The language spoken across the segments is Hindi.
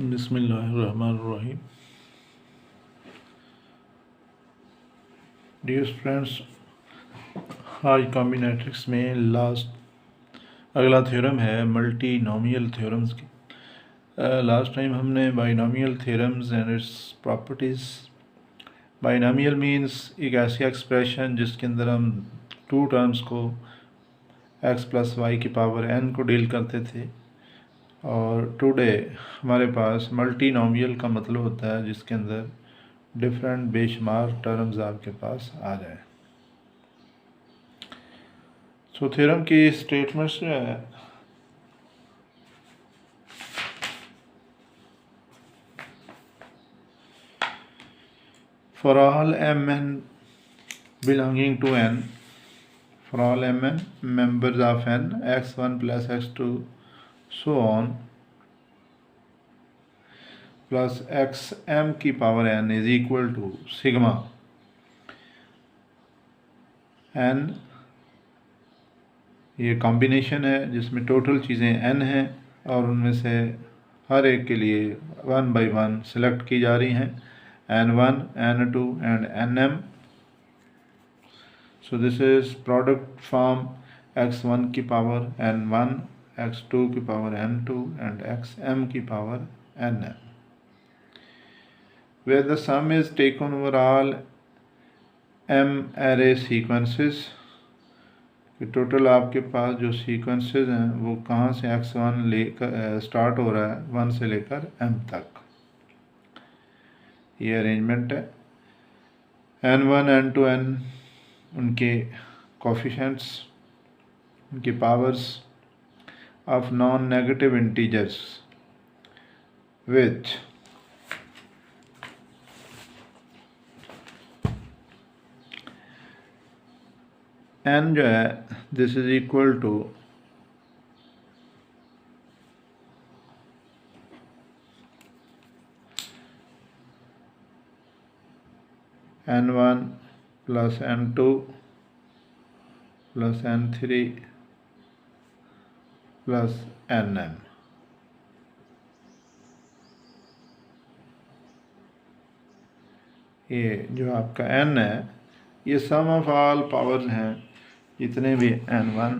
बिस्मिल्लाहिर्रहमानिर्रहीम। डियर स्टूडेंट्स, आज कॉम्बिनेट्रिक्स में अगला थ्योरम है मल्टीनोमियल थ्योरम्स की। लास्ट टाइम हमने binomial theorems and it's properties. Binomial means एक ऐसी एक्सप्रेशन जिसके अंदर हम टू टर्म्स को x प्लस वाई की पावर n को डील करते थे, और टुडे हमारे पास मल्टीनोमियल का मतलब होता है जिसके अंदर डिफरेंट बेशुमार टर्म्स आपके पास आ जाए। सो थ्योरम की स्टेटमेंट्स जो है, for all mn belonging to n, for all mn members of n, x1 plus x2 so on plus xm की power n is equal to sigma n। ये कॉम्बिनेशन है जिसमें टोटल चीज़ें n हैं और उनमें से हर एक के लिए 1 by 1 सेलेक्ट की जा रही हैं, n1 n2 and nm। So this is product from x1 की पावर n1, x2 की पावर n2 and xm की power nm, where the sum is taken over all m array sequences। Total आपके पास जो सीक्वेंसेस हैं वो कहाँ से x1 लेकर स्टार्ट हो रहा है 1 से लेकर m तक। ये अरेंजमेंट है। n1 n2 n उनके कोफिशिएंट्स, उनकी powers of non negative integers which n जो है this is equal to n1 plus n2 plus n3 plus nm। ये जो आपका n है ये सम ऑफ ऑल पावर्स हैं, जितने भी n1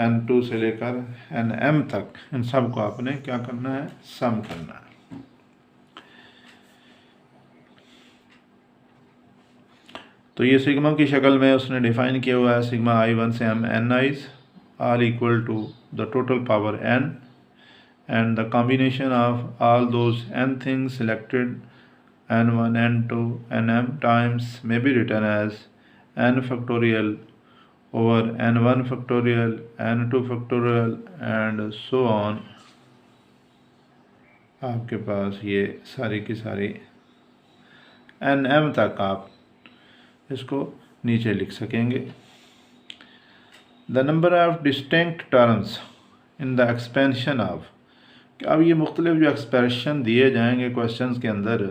n2 से लेकर nm तक, इन सब को आपने क्या करना है, सम करना है। तो ये सिग्मा की शक्ल में उसने डिफाइन किया हुआ है, सिग्मा i1 से m n i's are equal to the total power n and the combination of all those n things selected n1 n2 nm times may be written as n factorial over n1 factorial n2 factorial and so on। आपके पास ये सारी की सारी nm तक आप इसको नीचे लिख सकेंगे। The number of distinct terms in the expansion of, अब ये मुख्तलिफ जो एक्सप्रेशन दिए जाएंगे क्वेश्चंस के अंदर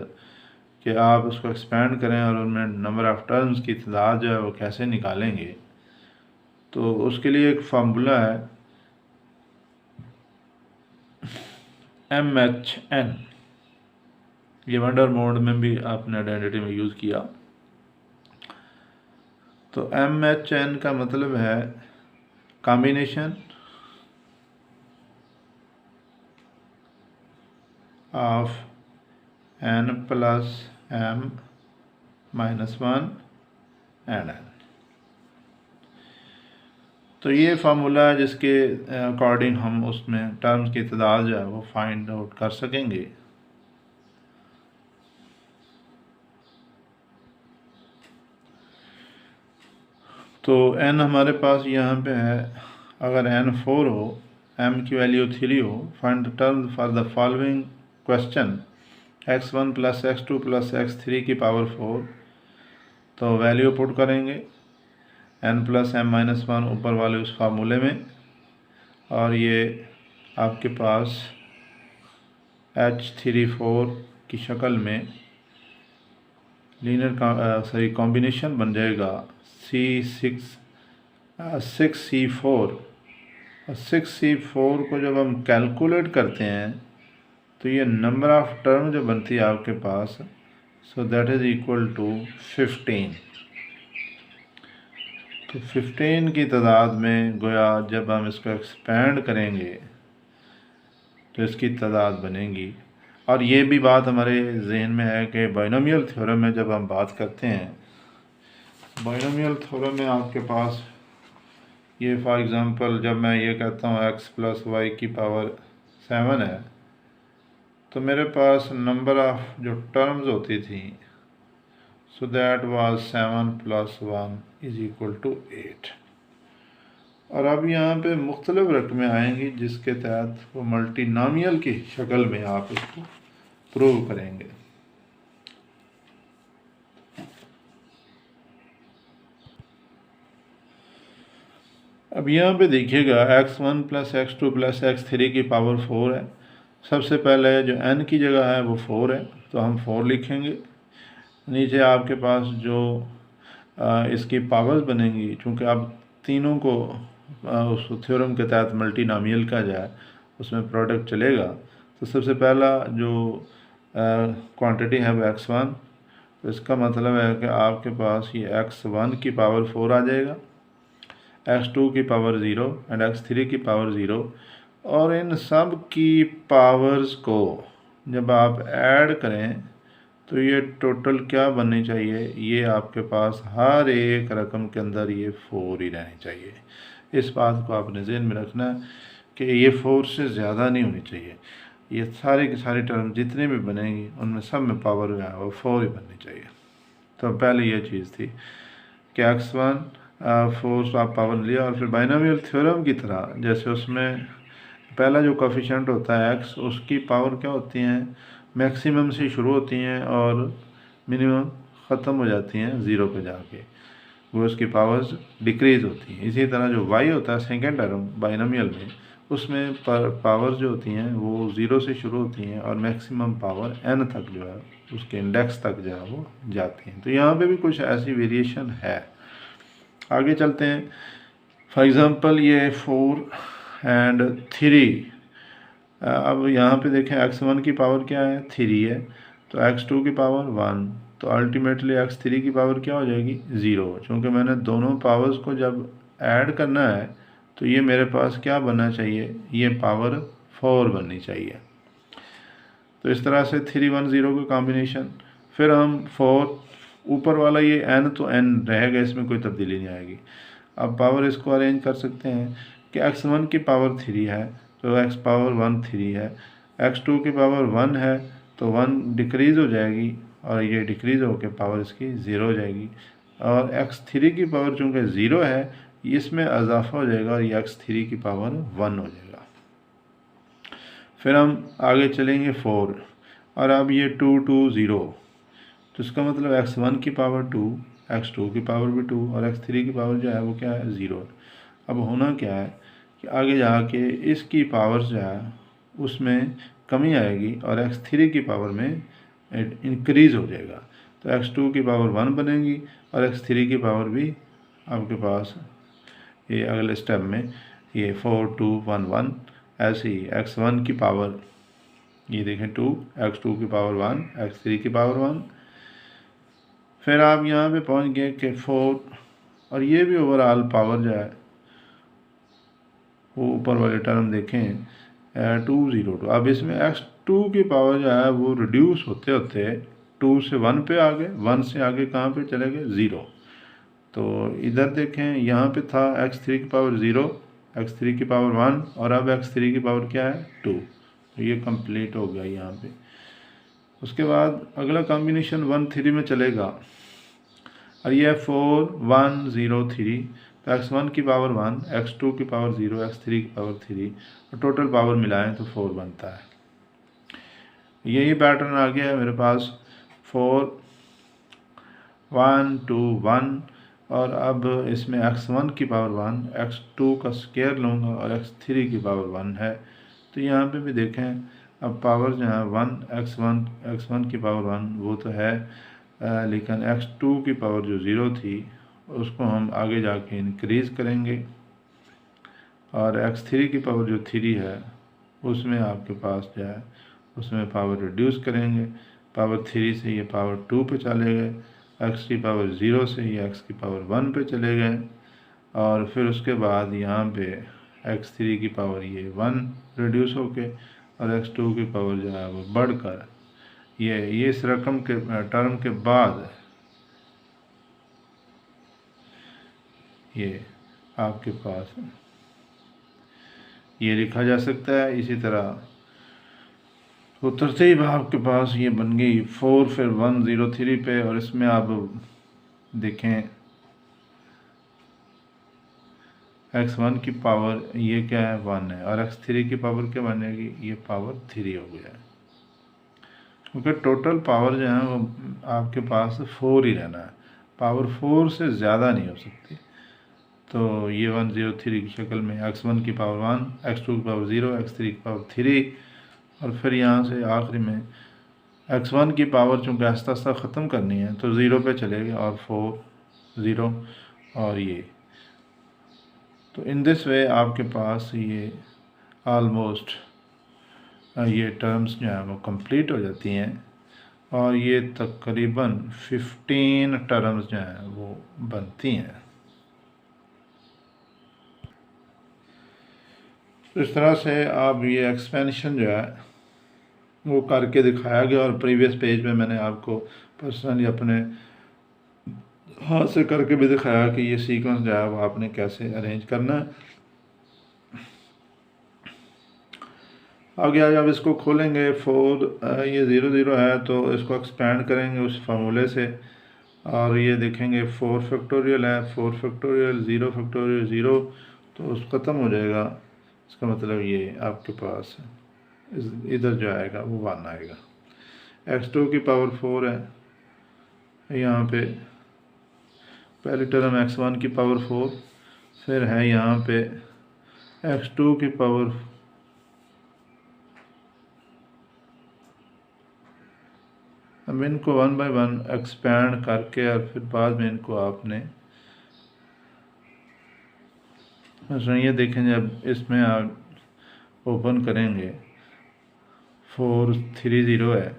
कि आप उसको एक्सपेंड करें और उनमें नंबर ऑफ़ टर्म्स की तादाद जो है वो कैसे निकालेंगे, तो उसके लिए एक फार्मूला है MHN। ये वंडर मोड में भी आपने आइडेंटिटी में यूज़ किया। तो MHN का मतलब है combination of n plus m minus 1 and n। तो ये फार्मूला है जिसके अकॉर्डिंग हम उसमें टर्म्स की तादाद जो है वो फाइंड आउट कर सकेंगे। तो n हमारे पास यहाँ पे है, अगर n 4 हो, m की वैल्यू 3 हो, find the term for the following question x1 plus x2 plus x3 की पावर 4। तो वैल्यू पुट करेंगे n प्लस m माइनस 1 ऊपर वाले उस फार्मूले में, और ये आपके पास H34 की शक्ल में लीनियर कॉम्बिनेशन बन जाएगा C6C4। और 6C4 को जब हम कैलकुलेट करते हैं तो ये नंबर ऑफ टर्म जो बनती है आपके पास, so that is equal to 15। तो 15 की तादाद में गोया जब हम इसको एक्सपेंड करेंगे तो इसकी तादाद बनेगी। और ये भी बात हमारे जहन में है कि बाइनोमियल थ्योरम में जब हम बात करते हैं, बाइनोमियल थ्योरम में आपके पास ये फॉर एग्ज़ाम्पल जब मैं ये कहता हूँ x प्लस वाई की पावर 7 है, तो मेरे पास नंबर ऑफ जो टर्म्स होती थी, so that was 7 plus 1 is equal to 8। और अब यहाँ पे मुख्तलिफ रकमें आएंगी जिसके तहत वो मल्टीनोमियल की शक्ल में आप इसको प्रूव करेंगे। अब यहाँ पे देखिएगा x1 plus x2 plus x3 की पावर 4 है। सबसे पहले जो n की जगह है वो 4 है, तो हम 4 लिखेंगे। नीचे आपके पास जो इसकी पावर्स बनेंगी, चूँकि अब तीनों को उस थ्योरम के तहत मल्टीनोमियल का जाए उसमें प्रोडक्ट चलेगा, तो सबसे पहला जो क्वांटिटी है वो x1, तो इसका मतलब है कि आपके पास ये x1 की पावर 4 आ जाएगा, x2 की पावर 0 एंड x3 की पावर 0। और इन सब की पावर्स को जब आप ऐड करें तो ये टोटल क्या बननी चाहिए, ये आपके पास हर एक रकम के अंदर ये 4 ही रहनी चाहिए। इस बात को आपने ज़हन में रखना है कि ये 4 से ज़्यादा नहीं होनी चाहिए। ये सारे के सारे टर्म जितने भी बनेंगी उनमें सब में पावर जो है वो 4 ही बननी चाहिए। तो पहले ये चीज़ थी कि x1 4 आप पावर लिया, और फिर बाइनोमियल थ्योरम की तरह जैसे उसमें पहला जो कोफिशिएंट होता है x, उसकी पावर क्या होती हैं, मैक्सिमम से शुरू होती हैं और मिनिमम ख़त्म हो जाती हैं 0 पे जाके, वो उसकी पावर्स डिक्रीज़ होती हैं। इसी तरह जो y होता है सेकेंड टर्म बाइनोमियल में, उसमें पावर्स जो होती हैं वो 0 से शुरू होती हैं और मैक्सिमम पावर n तक जो है उसके इंडेक्स तक जो है वो जाती हैं। तो यहाँ पे भी कुछ ऐसी वेरिएशन है। आगे चलते हैं। फॉर एग्ज़ाम्पल ये 4 एंड 3, अब यहाँ पे देखें x1 की पावर क्या है, 3 है, तो x2 की पावर 1, तो अल्टीमेटली x3 की पावर क्या हो जाएगी, 0। चूँकि मैंने दोनों पावर्स को जब ऐड करना है तो ये मेरे पास क्या बनना चाहिए, ये पावर 4 बननी चाहिए। तो इस तरह से 3 1 0 का कॉम्बिनेशन। फिर हम 4 ऊपर वाला ये n, तो n रहेगा, इसमें कोई तब्दीली नहीं आएगी। अब पावर इसको अरेंज कर सकते हैं कि x1 की पावर 3 है तो x पावर 1 3 है, x2 की पावर 1 है तो 1 डिक्रीज़ हो जाएगी और ये डिक्रीज़ होकर पावर इसकी 0 हो जाएगी, और x3 की पावर चूँकि 0 है इसमें इजाफा हो जाएगा और ये x3 की पावर 1 हो जाएगा। फिर हम आगे चलेंगे 4, और अब ये 2 2 0, तो इसका मतलब x1 की पावर 2, x2 की पावर भी 2 और x3 की पावर जो है वो क्या है, 0। अब होना क्या है कि आगे जाके इसकी पावर जो है उसमें कमी आएगी और x3 की पावर में इंक्रीज़ हो जाएगा, तो x2 की पावर 1 बनेगी और x3 की पावर भी आपके पास ये अगले स्टेप में ये 4 2 1 1, ऐसे ही x1 की पावर ये देखें 2, x2 की पावर 1, x3 की पावर 1। फिर आप यहाँ पे पहुँच गए कि 4, और ये भी ओवरऑल पावर जो है वो ऊपर वाले टर्म देखें 2 0 2। अब इसमें x2 की पावर जो है वो रिड्यूस होते होते 2 से 1 पे आ गए, 1 से आगे कहाँ पे चले गए, 0। तो इधर देखें यहाँ पे था x3 की पावर 0, x3 की पावर 1 और अब x3 की पावर क्या है, 2। तो ये कंप्लीट हो गया यहाँ पे। उसके बाद अगला कॉम्बिनेशन 1 3 में चलेगा, और ये 4 1 0 3, तो x1 की पावर 1, x2 की पावर 0, x3 की पावर 3 और टोटल पावर मिलाएं तो 4 बनता है। यही पैटर्न आ गया है मेरे पास 4 1 2 1, और अब इसमें x1 की पावर 1, x2 का स्क्वायर लूँगा और x3 की पावर 1 है, तो यहाँ पे भी देखें अब पावर जो है 1 x1 की पावर 1 वो तो है, लेकिन x2 की पावर जो 0 थी उसको हम आगे जाके इंक्रीज़ करेंगे, और x3 की पावर जो 3 है उसमें आपके पास जो है उसमें पावर रिड्यूस करेंगे, पावर 3 से ये पावर 2 पे चले गए, x की पावर 0 से ये x की पावर 1 पे चले गए, और फिर उसके बाद यहाँ पे x3 की पावर ये 1 रिड्यूस होके और x2 की पावर जो है वो बढ़कर ये इस रकम के टर्म के बाद ये आपके पास ये लिखा जा सकता है। इसी तरह तो तरतीब आपके पास ये बन गई 4 फिर 103 पे, और इसमें आप देखें x1 की पावर ये क्या है 1 है, और x3 की पावर क्या बनेगी, ये पावर 3 हो गया है, क्योंकि टोटल पावर जो है वो आपके पास 4 ही रहना है, पावर 4 से ज़्यादा नहीं हो सकती। तो ये 103 की शक्ल में x1 की पावर 1, x2 की पावर 0, x3 की पावर 3, और फिर यहाँ से आखिरी में x1 की पावर चूँकि आस्ता आस्ता ख़त्म करनी है तो 0 पे चलेगा, और 4 0 और ये। तो इन दिस वे आपके पास ये आलमोस्ट ये टर्म्स जो हैं वो कंप्लीट हो जाती हैं, और ये तकरीबन 15 टर्म्स जो हैं वो बनती हैं। तो इस तरह से आप ये एक्सपेंशन जो है वो करके दिखाया गया, और प्रीवियस पेज में मैंने आपको पर्सनली अपने हाथ से करके भी दिखाया कि ये सीक्वेंस जो है वो आपने कैसे अरेंज करना है। आगे जब इसको खोलेंगे 4 ये 0 0 है तो इसको एक्सपेंड करेंगे उस फार्मूले से, और ये देखेंगे 4 फैक्टोरियल है, 4 फैक्टोरियल 0 फैक्टोरियल 0, तो उस ख़त्म हो जाएगा। इसका मतलब ये आपके पास इधर जो आएगा वो 1 आएगा। x2 की पावर 4 है, यहाँ पे पहली टर्म x1 की पावर 4, फिर है यहाँ पे x2 की पावर, अब इनको 1 बाय 1 एक्सपैंड करके और फिर बाद में इनको आपने ये देखें जब इसमें आप ओपन करेंगे 4 3 0 है,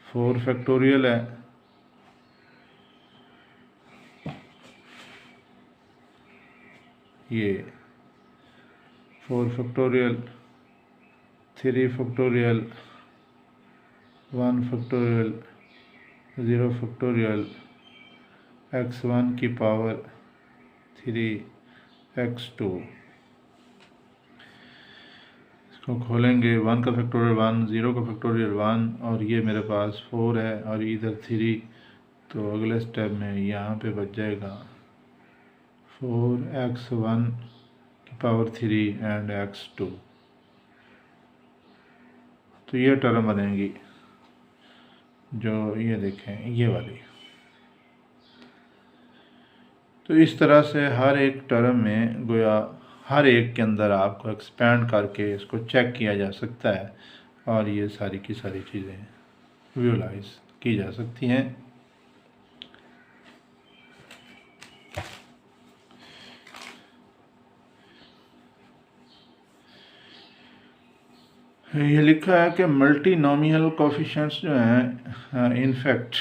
4 फैक्टोरियल है, ये 4 factorial 3 factorial 1 factorial 0 factorial x1 की पावर 3 x2। इसको खोलेंगे 1 का फैक्टोरियल 1, 0 का फैक्टोरियल 1, और ये मेरे पास 4 है और इधर 3, तो अगले स्टेप में यहाँ पे बच जाएगा 4x1 की पावर 3 एंड x2। तो ये टर्म बनेगी जो ये देखें ये वाली। तो इस तरह से हर एक टर्म में गोया हर एक के अंदर आपको एक्सपेंड करके इसको चेक किया जा सकता है, और ये सारी की सारी चीज़ें विजुलाइज की जा सकती हैं। ये लिखा है कि मल्टीनोमियल कोफिशिएंट्स जो हैं, in fact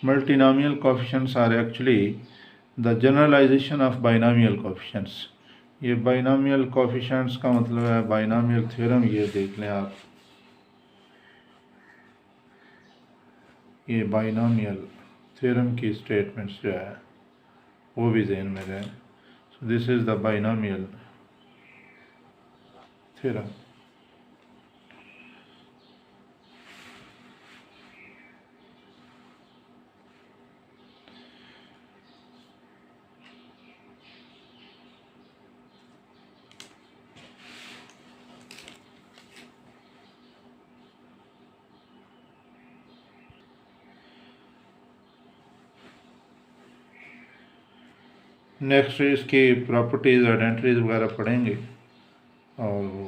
multinomial coefficients are actually the generalisation of binomial coefficients. ये बाइनोमियल कोफिशिएंट्स का मतलब है बाइनोमियल थ्योरम। ये देख लें आप, ये बाइनोमियल थ्योरम की स्टेटमेंट्स जो है वो भी ज़हन में रहें। So this is the binomial theorem. Next इसकी प्रॉपर्टीज़ आइडेंटिटीज़ वगैरह पढ़ेंगे, और वो